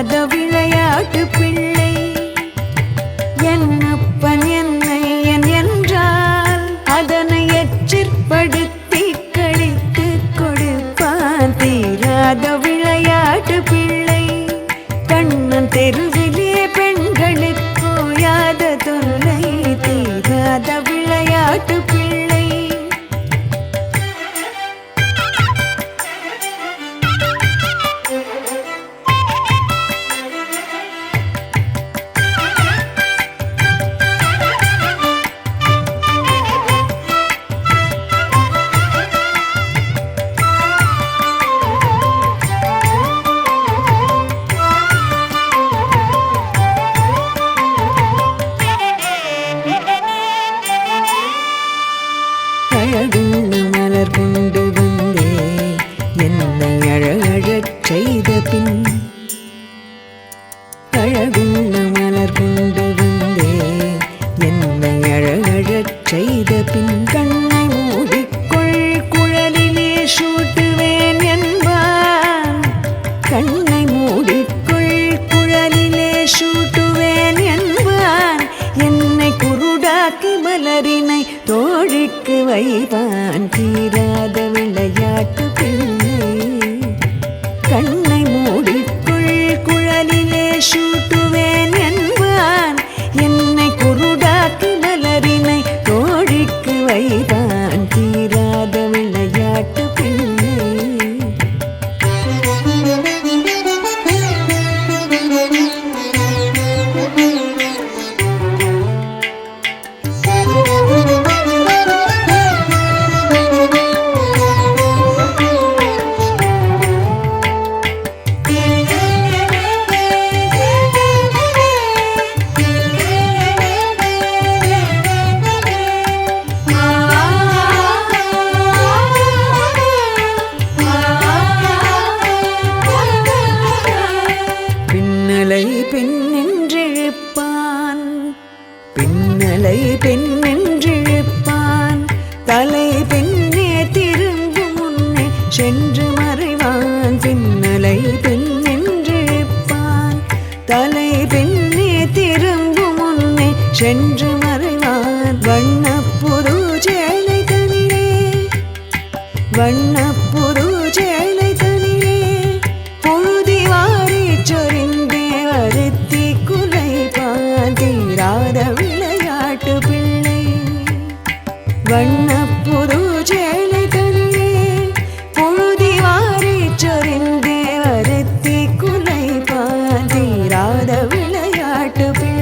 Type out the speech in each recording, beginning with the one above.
தீராத விளையாட்டு பிள்ளை. என்னப்பன் என்னை என் என்றால் அதனை எச்சிற்படுத்தி கழித்து கொடுப்பான். தீராத விளையாட்டு பிள்ளை. கண்ணன் தெருவிலே பெண்களுக்கு யாத தொல்லை. தீராத விளையாட்டு பிள்ளை. அழகுள்ள மலர் கொண்டு வந்தே என்னை அழகழச் செய்த பின். அழகுள்ள மலர் கொண்டு வந்தே என்னை அழகழச் செய்த பின். கண்ணை மூடிக்கொள் குழலிலே சூட்டுவேன் என்பான். கண்ணை மூடிக்கொள் குழலிலே சூட்டுவேன் என்பான். என்னை குருடாக்கி மலரினை தோழிக்கு வைப்பான். தீராத விளையாட்டு பிள்ளை. கண்ணை மூடிக்குள் குழலிலே சூட்டுவேன் என்பான். என்னை குருடாக்கி மலரினை தோழிக்கு வைப்பான். தீராத விளையாட்டு பிள்ளை. பின்னலை பெண்ணென்றிழுப்பான். பின்னலை பெண்ணென்றிழுப்பான். தலை பெண்ணே திரும்பும் முன்னே சென்று மறைவான். பின்னலை பெண்ணென்றிழுப்பான். தலை பெண்ணே திரும்பும் முன்னே சென்று மறைவான். வண்ணப்புது சேலை தனிலே. வண்ணப்புது சேலை தனிலே பொழுதி வாரி சொரிந்தே வருத்தி குலைப்பான். தீராத விளையாட்டு பிள்ளை. வண்ணப்புது சேலை தனிலே பொழுதி வாரி சொரிந்தே வருத்தி குலைப்பான். தீராத விளையாட்டு பிள்ளை.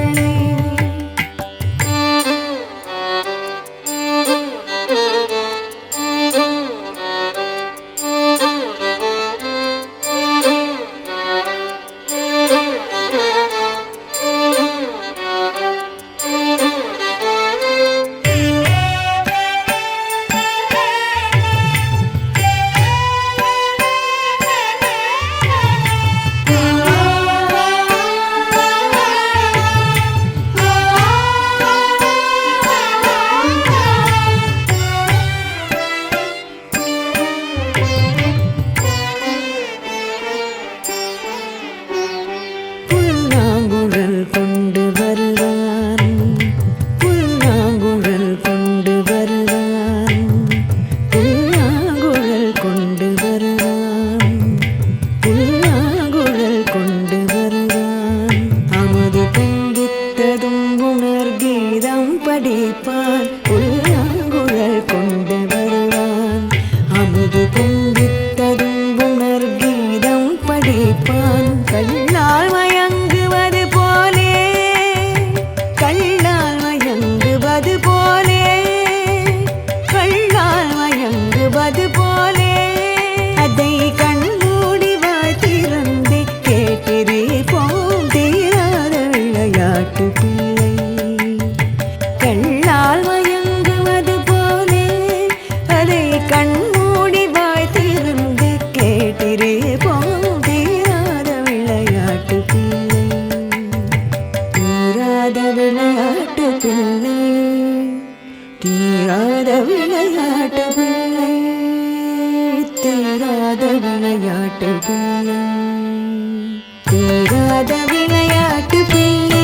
படிப்பான். புல்லாங்குழல் கொண்டு வருவான். அமுது பொங்கித்ததும் உணர் கீதம் படிப்பான். கண்ணால் மயங்குவது போலே. கண்ணால் மயங்குவது போலே. கண்ணால் மயங்குவது போலே. அதை கண்மூடி வாய்த்திறந்தே கேட்டிரே போம். தீராத விளையாட்டு பிள்ளை. கண்ணால் மயங்குவது போலே. அதை கண்மூடி வாய்த்திறந்து கேட்டிரே போம். தீராத விளையாட்டு பிள்ளை. தீராத விளையாட்டு பிள்ளை. தீராத விளையாட்டு பிள்ளை. தீராத விளையாட்டு பிள்ளை. தீராத விளையாடாத விளையாட்டு பிள்ளை